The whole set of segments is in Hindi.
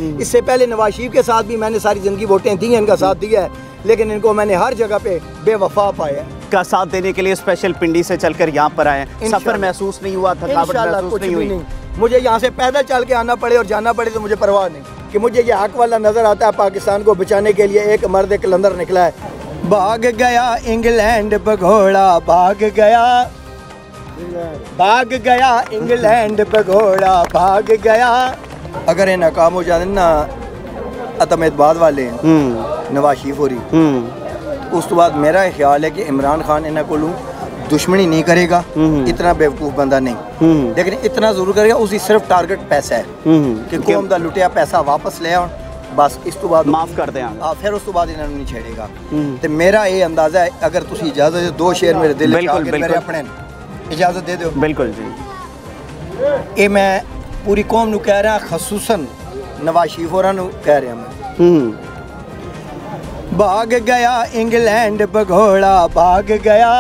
इससे पहले नवाज शरीफ के साथ भी मैंने सारी जिंदगी वोटें दी हैं, इनका साथ दिया है, लेकिन इनको मैंने हर जगह पे बेवफा पाया का साथ देने के लिए स्पेशल पिंडी से चलकर यहाँ पर आए। सफर महसूस नहीं हुआ, थकावट महसूस नहीं हुई? मुझे यहाँ से पैदल चल के आना पड़े और जाना पड़े तो मुझे परवाह नहीं, कि मुझे ये हक वाला नजर आता है। पाकिस्तान को बचाने के लिए एक मर्द कलंदर निकला है। भाग गया इंग्लैंड भगोड़ा, भाग गया इंग्लैंड भगोड़ा, भाग गया। अगर ये नाकाम हो जाते ना आतम एतबाद वाले नवाज शरीफ होरी, उस तो बाद मेरा ख्याल है कि इमरान खान इन्हें को दुश्मनी नहीं करेगा, इतना बेवकूफ़ बंदा नहीं, लेकिन इतना जरूर करेगा, उसकी सिर्फ टारगेट पैसा है कि कौम दा लुटिया पैसा वापस ले आओ, बस इस तो बाद माफ़ कर दें। फिर उस तो बाद इन्होंने नहीं छेड़ेगा। तो मेरा ये अंदाज़ा है, अगर तुम इजाज़त दे, दो शेर मेरे दिल मेरे अपने इजाज़त दे दो। बिल्कुल जी, ये मैं पूरी कौम नू कह रहा, खसूसन नवाज शरीफ होरां नू कह रहा मैं। भाग गया इंग्लैंड भगोड़ा, भाग गया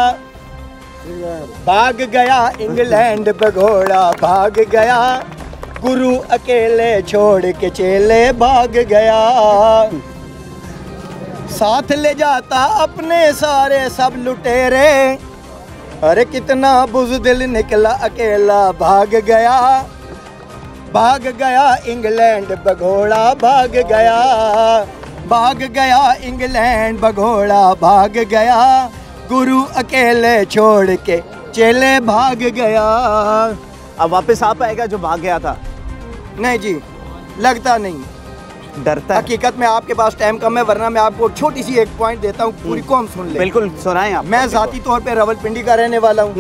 इंग्लैंड भगोड़ा, भाग गया। गुरु अकेले छोड़ के चेले भाग गया। साथ ले जाता अपने सारे सब लुटेरे, अरे कितना बुज़दिल निकला अकेला भाग गया। भाग गया इंग्लैंड भगोड़ा, भाग गया इंग्लैंड भगोड़ा, भाग गया। गुरु अकेले छोड़ के चेले भाग गया। अब वापस आ पाएगा जो भाग गया था? नहीं जी, लगता नहीं, डरता है। हकीकत में आपके पास टाइम कम है, वरना मैं आपको छोटी सी एक पॉइंट देता हूँ, पूरी कौम सुन ले। बिल्कुल सुनाएं आप। मैं ज़ाती तौर पे रावलपिंडी का रहने वाला हूँ,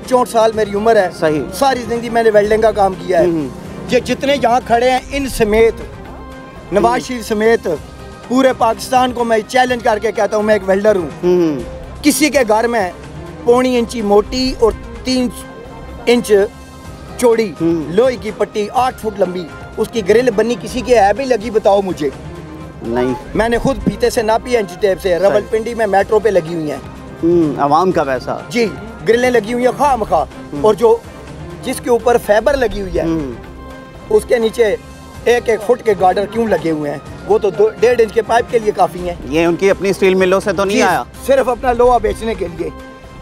64 साल मेरी उम्र है। सही। सारी जिंदगी मैंने वेल्डिंग का काम किया है। ये जितने यहाँ खड़े हैं, इन समेत, नवाज शरीफ समेत, पूरे पाकिस्तान को मैं चैलेंज करके कहता हूँ, मैं एक वेल्डर हूँ। किसी के घर में 1.25 इंची मोटी और 3 इंच चौड़ी लोहे की पट्टी 8 फुट लंबी उसकी ग्रिल बनी, किसी के है भी लगी? बताओ मुझे। नहीं, मैंने खुद फीते से नापी है, इंची टेप से। रावलपिंडी में मेट्रो पे लगी हुई हैं। आवाम का पैसा जी, ग्रिलें लगी हुई हैं खामखा, और जो जिसके ऊपर फाइबर लगी हुई है उसके नीचे 1-1 फुट के गार्डर क्यों लगे हुए हैं? वो तो 1.5 इंच के पाइप के लिए काफी है। ये उनकी अपनी स्टील मिलों से तो नहीं आया, सिर्फ अपना लोहा बेचने के लिए।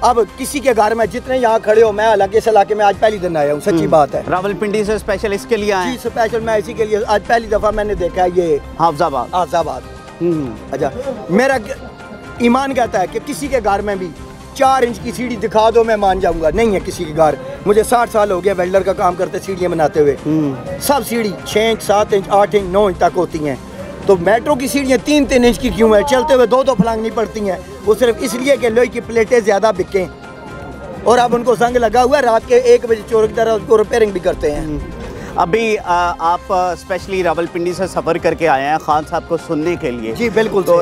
अब किसी के घर में, जितने यहाँ खड़े हो, मैं अलग इस इलाके में आज पहली दिन आया हूँ, सच्ची बात है। रावलपिंडी से स्पेशल इसके लिए आए? जी, स्पेशल मैं इसी के लिए आज पहली दफा मैंने देखा है ये हाफजाबाद। अच्छा, मेरा ईमान कहता है कि किसी के घर में भी 4 इंच की सीढ़ी दिखा दो, मैं मान जाऊंगा। नहीं है किसी के घर। मुझे 60 साल हो गया वेल्डर का काम करते, सीढ़ियाँ बनाते हुए। सब सीढ़ी 6 इंच, 7 इंच, 8 इंच, 9 इंच तक होती हैं। तो मेट्रो की सीढ़ियाँ 3-3 इंच की क्यों है? चलते हुए 2-2 फलांगनी पड़ती हैं। वो सिर्फ इसलिए कि लोहे की प्लेटें ज़्यादा बिकें, और अब उनको जंग लगा हुआ है। रात के 1 बजे चोर की तरह उसको रिपेयरिंग भी करते हैं। अभी आप स्पेशली रावलपिंडी से सफ़र करके आए हैं खान साहब को सुनने के लिए? जी बिल्कुल। तो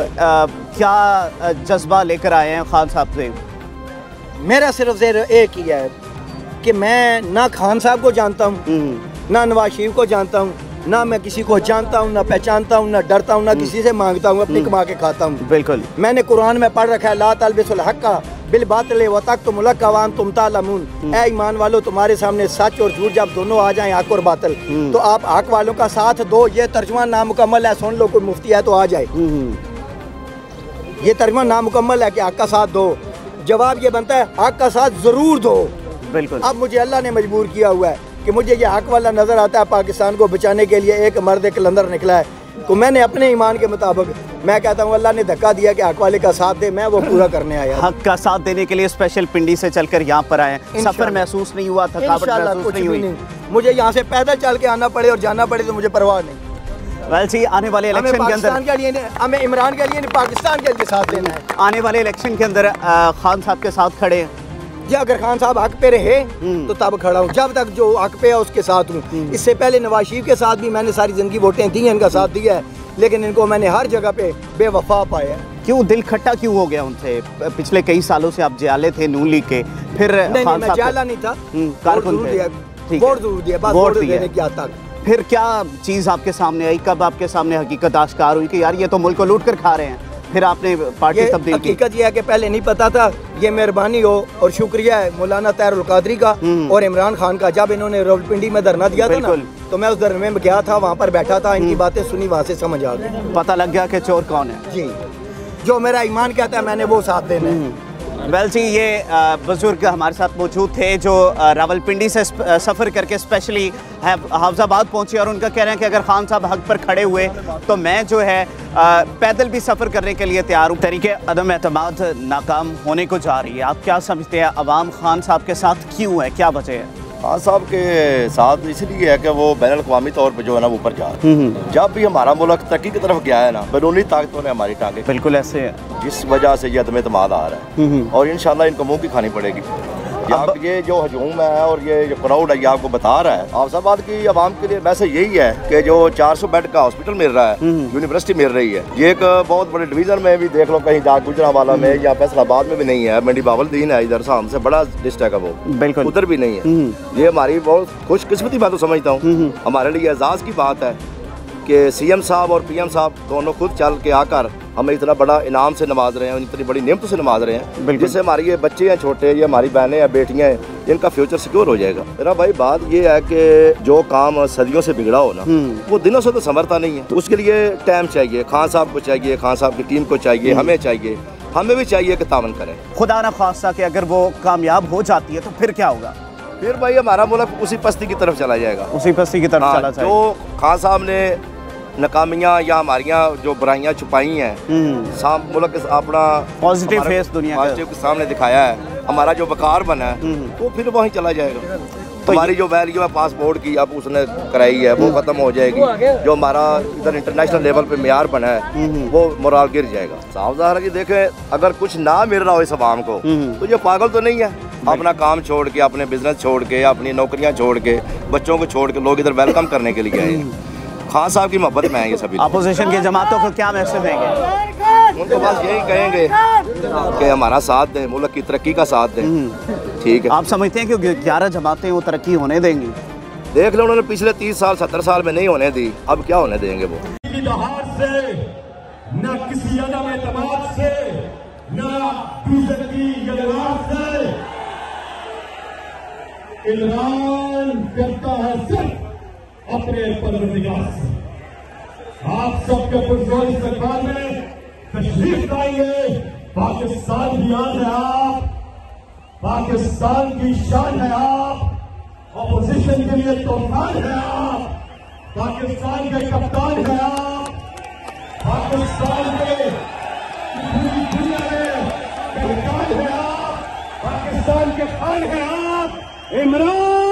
क्या जज्बा लेकर आए हैं खान साहब से? मेरा सिर्फ एक ही है कि मैं ना खान साहब को जानता हूँ, ना नवाज शरीफ को जानता हूँ, ना मैं किसी को जानता हूँ, ना पहचानता हूँ, ना डरता हूँ, ना किसी से मांगता हूँ, अपनी कमा के खाता हूँ। बिल्कुल। मैंने कुरान में पढ़ रखा है, ला तलबिसुल हक्का बिल बातिल व तक्तुमुल हक्का व अंतुम तालमून। ऐ ईमान वालों, तुम्हारे सामने सच और झूठ जब दोनों आ जाएं, हक और बातिल, तो आप हक वालों का साथ दो। ये तर्जुमा नामुकम्मल है, सुन लो, कोई मुफ्ती है तो आ जाए। ये तर्जुमा नामुकम्मल है कि हक का साथ दो। जवाब ये बनता है हक का साथ जरूर दो। बिल्कुल। अब मुझे अल्लाह ने मजबूर किया हुआ है कि मुझे ये हक वाला नजर आता है। पाकिस्तान को बचाने के लिए एक मर्द कलंदर निकला है, तो मैंने अपने ईमान के मुताबिक, मैं कहता हूँ अल्लाह ने धक्का दिया कि हक वाले का साथ दे, मैं वो पूरा करने आया। हक का साथ देने के लिए स्पेशल पिंडी से चलकर यहाँ पर आए। सफर महसूस नहीं हुआ, थकावट महसूस नहीं हुई? मुझे यहाँ से पैदल चल के आना पड़े और जाना पड़े तो मुझे परवाह नहीं। वेल सी, आने वाले इलेक्शन के अंदर हमें इमरान के लिए, पाकिस्तान के लिए साथ देना है। आने वाले इलेक्शन के अंदर खान साहब के साथ खड़े हैं? जी, अगर खान साहब हक पे रहे तो तब खड़ा हूँ, जब तक जो हक पे है उसके साथ हूँ। इससे पहले नवाज शरीफ के साथ भी मैंने सारी जिंदगी वोटें दी हैं, इनका साथ दिया है, लेकिन इनको मैंने हर जगह पे बेवफा पाया। क्यों दिल खट्टा क्यों हो गया उनसे? पिछले कई सालों से आप जाले थे नून लीग के, फिर नहीं, मैं जाला नहीं था, कारकुन थे। वोट जरूर दिया, बस वोट देने की हद तक। फिर क्या चीज़ आपके सामने आई, कब आपके सामने हकीकत आश्कार हुई कि यार ये तो मुल्क को लूट कर खा रहे हैं? फिर आपने पार्टी तब्दील की? हकीकत ये है कि पहले नहीं पता था। ये मेहरबानी हो और शुक्रिया है मौलाना ताहिरुल कादरी का और इमरान खान का। जब इन्होंने रावलपिंडी में धरना दिया था ना, तो मैं उस धरने में गया था, वहाँ पर बैठा था, इनकी बातें सुनी, वहाँ से समझ आ गई, पता लग गया कि चोर कौन है। जी, जो मेरा ईमान कहता है मैंने वो साथ देना है। वेल जी, ये बुजुर्ग हमारे साथ मौजूद थे जो रावलपिंडी से सफ़र करके स्पेशली हाफजाबाद पहुंचे और उनका कहना है कि अगर खान साहब हक पर खड़े हुए तो मैं जो है पैदल भी सफ़र करने के लिए तैयार हूँ। तरीके अदम एतमाद नाकाम होने को जा रही है। आप क्या समझते हैं, अवाम खान साहब के साथ क्यों है, क्या वजह है? खान साहब के साथ इसलिए है कि वो बैनुल-अक़वामी तौर पर जो है ना ऊपर जा रहे हैं। जब भी हमारा मुल्क तरक्की की तरफ गया है ना, बैरूनी ताकतों ने हमारी टांगे बिल्कुल ऐसे है, जिस वजह से ये अदम एतमाद आ रहा है और इंशाल्लाह इनको मुंह की खानी पड़ेगी। ये जो हजूम है और ये जो क्राउड है ये आपको बता रहा है। हाफिजाबाद की आवाम के लिए वैसे यही है कि जो 400 बेड का हॉस्पिटल मिल रहा है, यूनिवर्सिटी मिल रही है, ये एक बहुत बड़े डिवीजन में भी देख लो, कहीं जाग गुजरावाला में या फैसलाबाद में भी नहीं है। मंडी बावलदीन है इधर से हमसे बड़ा डिस्ट्रिक्ट है वो, बिल्कुल उधर भी नहीं है। ये हमारी बहुत खुशकिस्मती मैं तो समझता हूँ। हमारे लिए एजाज़ की बात है कि सीएम साहब और पीएम साहब दोनों खुद चल के आकर हमें इतना बड़ा इनाम से नवाज रहे हैं, इतनी बड़ी नेमतों से नवाज रहे हैं, जिससे हमारी ये बच्चे हैं छोटे, ये हमारी बहनें हैं, बेटियां हैं, इनका फ्यूचर सिक्योर हो जाएगा। मेरा भाई बात ये है कि जो काम सदियों से बिगड़ा हो ना, वो दिनों से तो संभरता नहीं है। तो उसके लिए टाइम चाहिए, खान साहब को चाहिए, खान साहब की टीम को चाहिए, हमें चाहिए, हमें भी चाहिए कि तावन करें। खुदा न खास्ता कि अगर वो कामयाब हो जाती है तो फिर क्या होगा? फिर भाई हमारा मुल्क उसी पस्ती की तरफ चला जाएगा, उसी पस्ती की तरफ चला जाएगा। जो खान साहब ने नाकामियाँ या हमारियाँ जो बुराइयाँ छुपाई हैं, मुल्क अपना पॉजिटिव फेस दुनिया पॉजिटिव के सामने दिखाया है, हमारा जो वकार बना है वो फिर वहीं चला जाएगा। तो हमारी जो वैल्यू है पासपोर्ट की अब उसने कराई है वो ख़त्म हो जाएगी। जो हमारा इधर इंटरनेशनल लेवल पे मेयार बना है वो मोराल गिर जाएगा। साफ ज़ाहिर है कि देखें, अगर कुछ ना मिल रहा हो इस आवाम को तो ये पागल तो नहीं है। अपना काम छोड़ के, अपने बिजनेस छोड़ के, अपनी नौकरियाँ छोड़ के, बच्चों को छोड़ के लोग इधर वेलकम करने के लिए आए। खान साहब की मोहब्बत में है ये सभी। अपोजिशन की जमातों को क्या मैसेज देंगे? उनको बस यही कहेंगे कि हमारा साथ दें, मुल्क की तरक्की का साथ दें। ठीक है, आप समझते हैं कि 11 जमातें वो तरक्की होने देंगी? देख लो, उन्होंने पिछले 30 साल 70 साल में नहीं होने दी, अब क्या होने देंगे वो? न किसी अदम एतमाद से, न बेइज्जती से इल्हाम करता है सिर्फ अपने परवरदिगार से। आप सबके पुरजोर इस्तकबाल में तशरीफ लाइए। पाकिस्तान की याद है आप, पाकिस्तान की शान है आप, ऑपोजिशन के लिए तूफान है आप, पाकिस्तान के कप्तान है आप, पाकिस्तान के पूरी दुनिया में कप्तान है आप, पाकिस्तान के खान है आप। इमरान